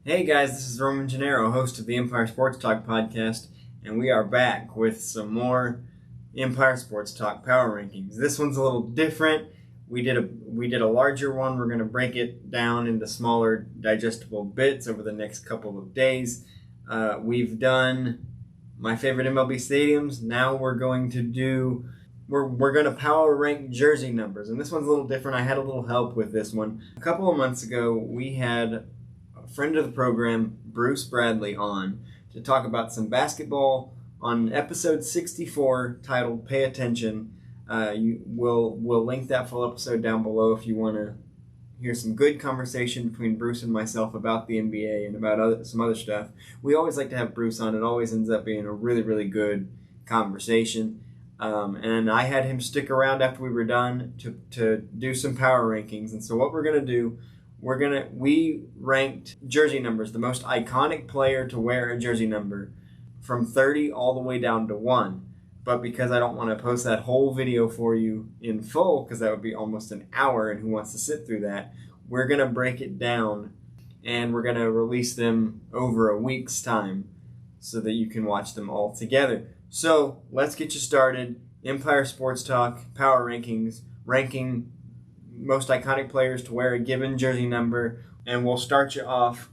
Hey guys, this is Roman Gennaro, host of the Empire Sports Talk podcast, and we are back with some more Empire Sports Talk Power Rankings. This one's a little different. We did a larger one. We're going to break it down into smaller, digestible bits over the next couple of days. We've done my favorite MLB stadiums. Now we're going to power rank jersey numbers, and this one's a little different. I had a little help with this one. A couple of months ago, we had friend of the program, Bruce Bradley, on to talk about some basketball on episode 64 titled Pay Attention. We'll link that full episode down below if you want to hear some good conversation between Bruce and myself about the NBA and about some other stuff. We always like to have Bruce on. It always ends up being a really, really good conversation. And I had him stick around after we were done to do some power rankings. And so what we're going to do, we ranked jersey numbers, the most iconic player to wear a jersey number, from 30 all the way down to 1. But because I don't want to post that whole video for you in full, because that would be almost an hour, and who wants to sit through that, we're going to break it down, and we're going to release them over a week's time so that you can watch them all together. So let's get you started. Empire Sports Talk, Power Rankings, ranking most iconic players to wear a given jersey number, and we'll start you off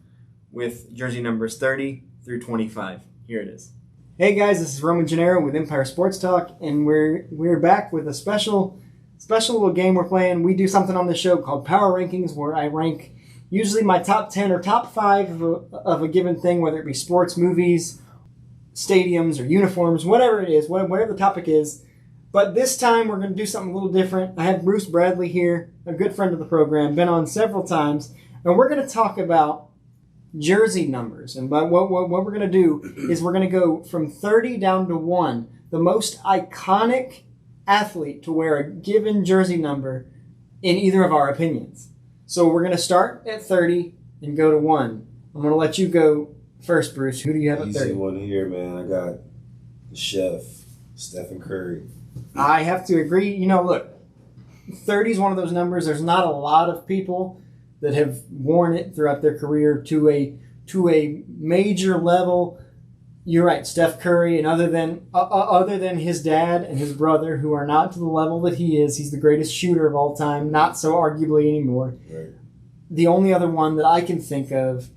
with jersey numbers 30 through 25. Here it is. Hey guys, this is Roman Gennaro with Empire Sports Talk, and we're back with a special little game we're playing. We do something on the show called Power Rankings, where I rank usually my top 10 or top 5 of a given thing, whether it be sports, movies, stadiums, or uniforms, whatever it is, whatever the topic is. But this time we're going to do something a little different. I have Bruce Bradley here, a good friend of the program, been on several times, and we're going to talk about jersey numbers. And what we're going to do is we're going to go from 30 down to 1, the most iconic athlete to wear a given jersey number in either of our opinions. So we're going to start at 30 and go to 1. I'm going to let you go first, Bruce. Who do you have at 30? Easy one here, man. I got the chef, Stephen Curry. I have to agree. Look, 30 is one of those numbers. There's not a lot of people that have worn it throughout their career to a major level. You're right, Steph Curry, and other than his dad and his brother, who are not to the level that he is, he's the greatest shooter of all time. Not so arguably anymore. Right. The only other one that I can think of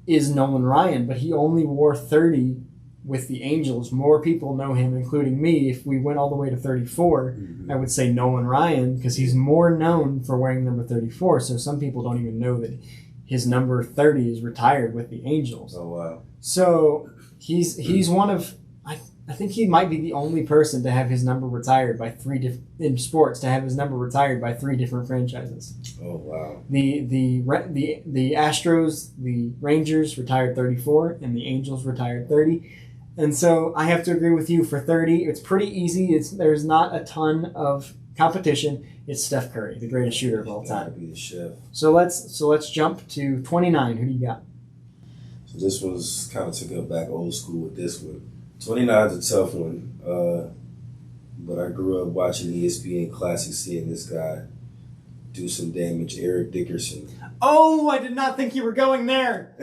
is Nolan Ryan, but he only wore 30 with the Angels. More people know him, including me. If we went all the way to 34, I would say Nolan Ryan, because he's more known for wearing number 34. So some people don't even know that his number 30 is retired with the Angels. Oh, wow. So he's one of, I think he might be the only person to have his number retired by in sports, to have his number retired by 3 different franchises. Oh, wow. The Astros, the Rangers retired 34, and the Angels retired 30. And so I have to agree with you for 30. It's pretty easy. There's not a ton of competition. It's Steph Curry, the greatest shooter of all time. Be the chef. So let's jump to 29. Who do you got? So this was kind of took it back old school with this one. 29 is a tough one, but I grew up watching ESPN Classic, seeing this guy do some damage. Eric Dickerson. Oh, I did not think you were going there.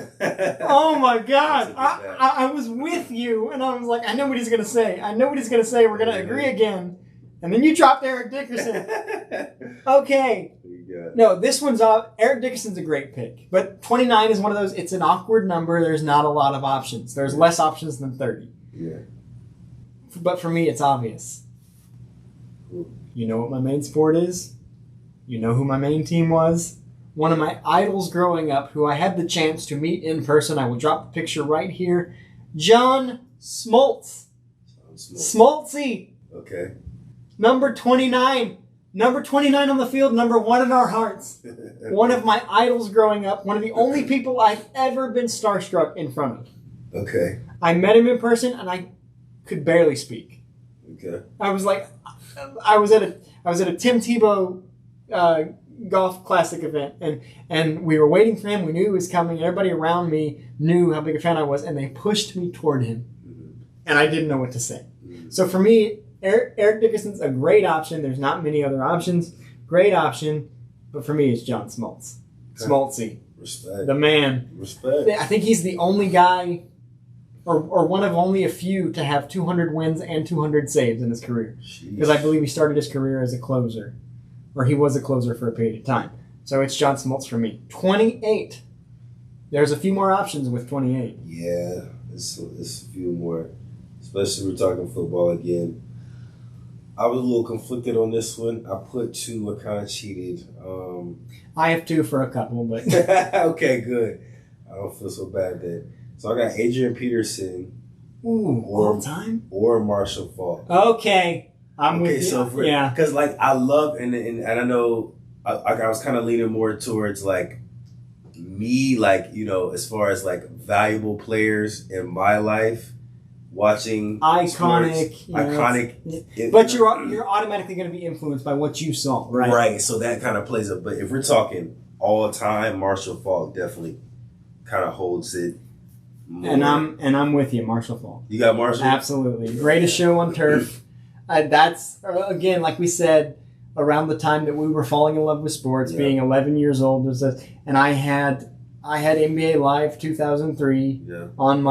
Oh, my God. I was with you, and I was like, I know what he's going to say. We're going to agree again. And then you dropped Eric Dickerson. Okay. No, this one's off. Eric Dickerson's a great pick. But 29 is one of those, it's an awkward number. There's not a lot of options. There's less options than 30. Yeah. But for me, it's obvious. You know what my main sport is? You know who my main team was? One of my idols growing up, who I had the chance to meet in person. I will drop the picture right here. John Smoltz. Smoltzy. Okay. Number 29. Number 29 on the field, number 1 in our hearts. One of my idols growing up. One of the only people I've ever been starstruck in front of. Okay. I met him in person, and I could barely speak. Okay. I was at a Tim Tebow golf classic event, and we were waiting for him. We knew he was coming. Everybody around me knew how big a fan I was, and they pushed me toward him, and I didn't know what to say. So for me, Eric Dickerson's a great option. There's not many other options. Great option, but for me, it's John Smoltz. Smoltzy. Respect. The man. Respect. I think he's the only guy, or one of only a few, to have 200 wins and 200 saves in his career. Because I believe he started his career as a closer, or he was a closer for a period of time. So it's John Smoltz for me. 28. There's a few more options with 28. Yeah, it's a few more. Especially we're talking football again. I was a little conflicted on this one. I put 2. I kind of cheated. I have 2 for a couple, but okay, good. I don't feel so bad then. So I got Adrian Peterson. Ooh, all time? Or Marshall Faulk. Okay. I'm with you. So yeah. Because, like, I love, and I know, I was kind of leaning more towards, like, me, like, you know, as far as, like, valuable players in my life. Watching iconic, iconic. But you're automatically going to be influenced by what you saw, right? Right. So that kind of plays up. But if we're talking all time, Marshall Faulk definitely kind of holds it more. And I'm with you, Marshall Faulk. You got Marshall? Absolutely, greatest show on turf. That's again, like we said, around the time that we were falling in love with sports, being 11 years old, and I had NBA Live 2003 on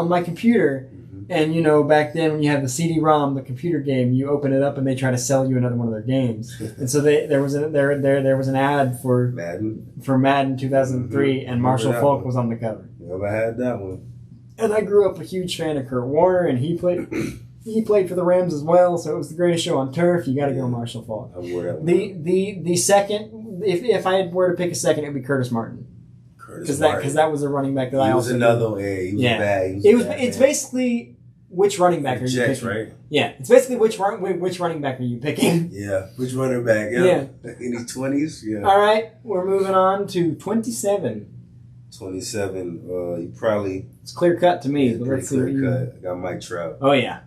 my computer. And, you know, back then when you had the CD-ROM, the computer game, you open it up and they try to sell you another one of their games. And so there was an ad for Madden 2003, and Marshall Faulk was on the cover. Never had that one. And I grew up a huge fan of Kurt Warner, and he played for the Rams as well, so it was the greatest show on turf. You got to go Marshall Faulk. The second, if I were to pick a second, it would be Curtis Martin. Because that was a running back that I also. He was bad. It's basically which running back are you picking? Right? Yeah, it's basically which running back are you picking? Yeah, which running back? Yeah. In his 20s. Yeah. All right, we're moving on to 27. 27. You probably. It's clear cut to me. But let's see. I got Mike Trout. Oh yeah,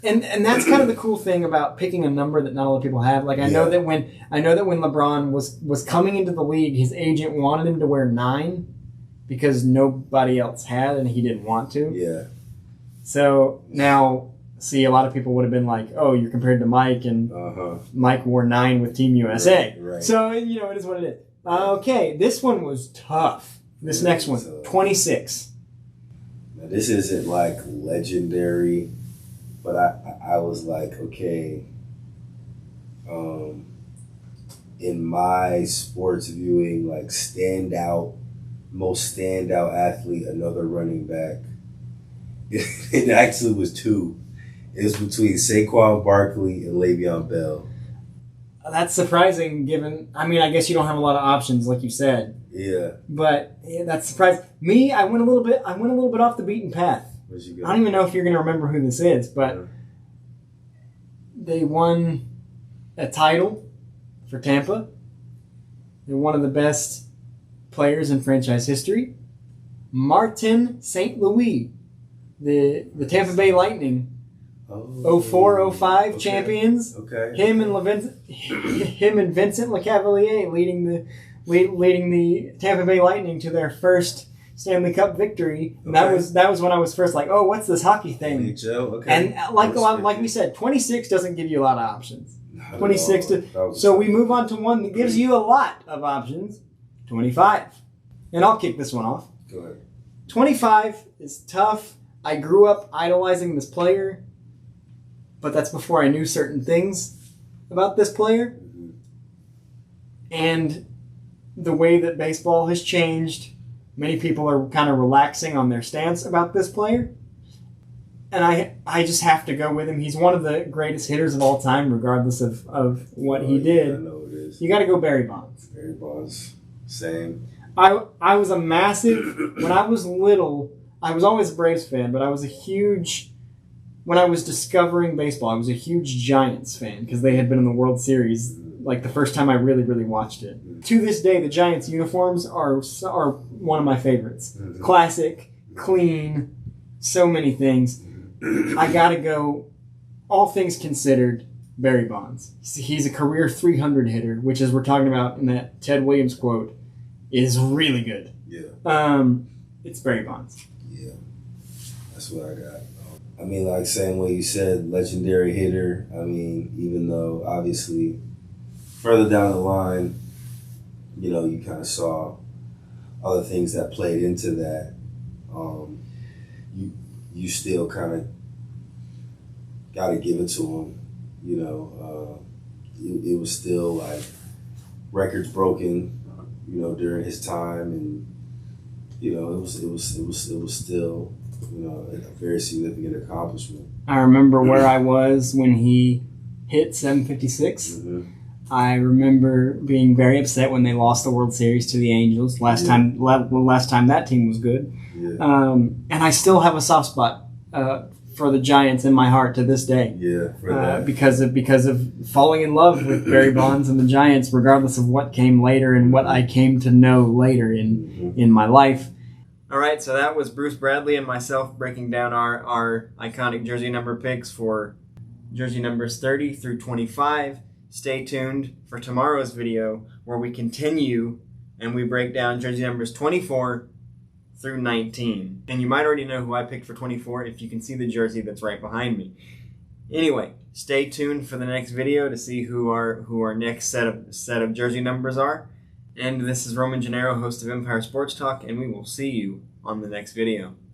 And that's kind of the cool thing about picking a number that not a lot of people have. Like I know that when LeBron was coming into the league, his agent wanted him to wear 9 because nobody else had, and he didn't want to. Yeah. So now, see, a lot of people would have been like, "Oh, you're compared to Mike, and Mike wore 9 with Team USA." Right. So you know, it is what it is. Okay, this one was tough. This next one, 26. Now, this isn't like legendary. But I was like, okay, in my sports viewing, like most standout athlete, another running back. It actually was 2. It was between Saquon Barkley and Le'Veon Bell. That's surprising given, I mean, I guess you don't have a lot of options like you said. Yeah. But that's surprising. Me, I went a little bit off the beaten path. I don't even know if you're going to remember who this is, but they won a title for Tampa. They're one of the best players in franchise history. Martin St. Louis, the Tampa Bay Lightning, 04-05 champions. Okay. Him and Vincent LeCavalier leading the Tampa Bay Lightning to their first Stanley Cup victory. And that was when I was first like, oh, what's this hockey thing? NHL, okay. And like we said, 26 doesn't give you a lot of options. 26 so we move on to one that gives you a lot of options. 25. And I'll kick this one off. Go ahead. 25 is tough. I grew up idolizing this player, but that's before I knew certain things about this player. Mm-hmm. And the way that baseball has changed, many people are kind of relaxing on their stance about this player. And I just have to go with him. He's one of the greatest hitters of all time, regardless of what he did. Yeah, I know it is. You got to go Barry Bonds. Barry Bonds. Same. I was a massive... When I was little, I was always a Braves fan, but I was a huge... When I was discovering baseball, I was a huge Giants fan because they had been in the World Series like the first time I really, really watched it. Mm-hmm. To this day, the Giants uniforms are one of my favorites. Mm-hmm. Classic, clean, so many things. I gotta go, all things considered, Barry Bonds. He's a career 300 hitter, which, as we're talking about in that Ted Williams quote, is really good. Yeah. It's Barry Bonds. Yeah. That's what I got. I mean, like, same way you said, legendary hitter. I mean, even though, obviously, further down the line, you kind of saw other things that played into that. You still kind of got to give it to him. It was still like records broken, during his time, and it was still a very significant accomplishment. I remember where I was when he hit 756. Mm-hmm. I remember being very upset when they lost the World Series to the Angels last time that team was good. Yeah. And I still have a soft spot for the Giants in my heart to this day. Yeah, for that. Because of falling in love with Barry Bonds and the Giants, regardless of what came later and what I came to know later in my life. All right, so that was Bruce Bradley and myself breaking down our iconic jersey number picks for jersey numbers 30 through 25. Stay tuned for tomorrow's video where we continue and we break down jersey numbers 24 through 19. And you might already know who I picked for 24 if you can see the jersey that's right behind me. Anyway, stay tuned for the next video to see who our next set of jersey numbers are. And this is Roman Gennaro, host of Empire Sports Talk, and we will see you on the next video.